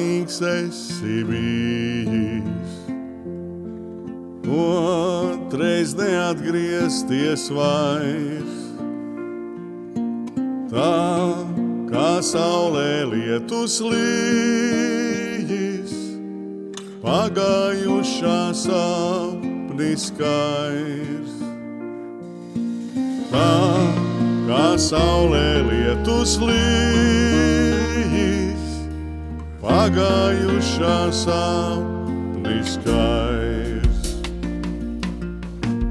laimīgs esi bijis. Otrais neatgriezties vairs. Tā kā saulē lietus lījis, pagājušā sapni skairs. Tā kā saulē lietus lījis, pagājušā sapni skairs.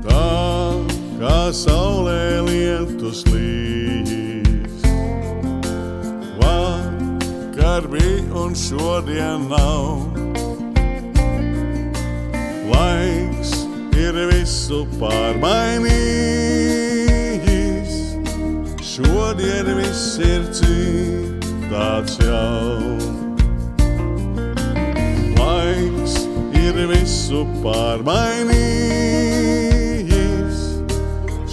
Tā kā saulē lietus lījis, vakar bija un šodien nav. Laiks ir visu pārmainījis, šodien viss ir citāds jau. Laiks ir visu pārmainījis,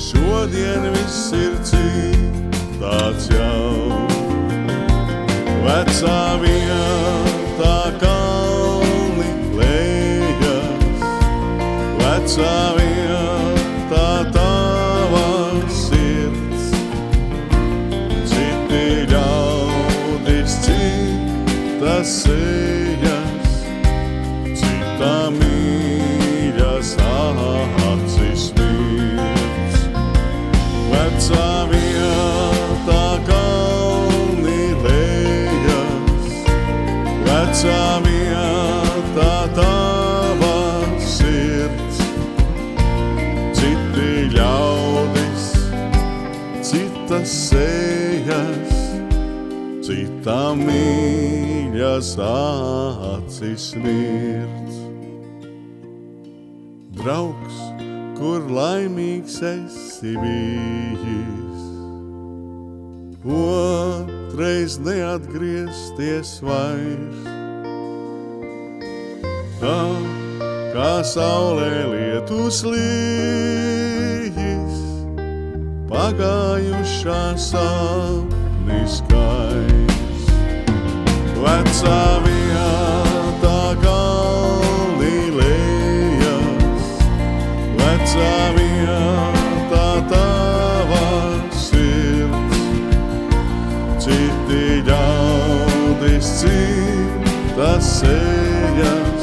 šodien viss ir citāds jau. Vecā vietā kalni lejas, vecā vietā tava sirds. Citi ļaudis, citas sejas, citā mīļas acis mirds. Vecā vietā kalni lejas, vecā vietā tava sirds. Citi ļaudis, citas sejas, citā mīļas acis mirds. Draugs, kur laimīgs esi bijis, otrais neatgriezties vairs. Tā kā saulē lietus lījis, pagājušā sapni skairs. Vecā vietā kalni lejas, vecā vietā tava sirds. Citi ļaudis, citas sejas,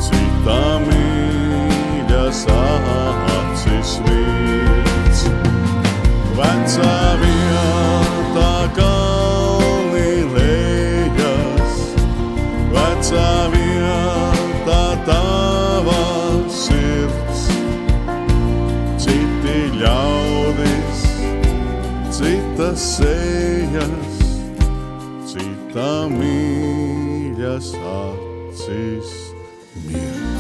citā mīļas acis mirds. Vecā vietā kalni lejas, vecā vietā tava sirds. Citi ļaudis, citas sejas, citā mīļas acis mirds.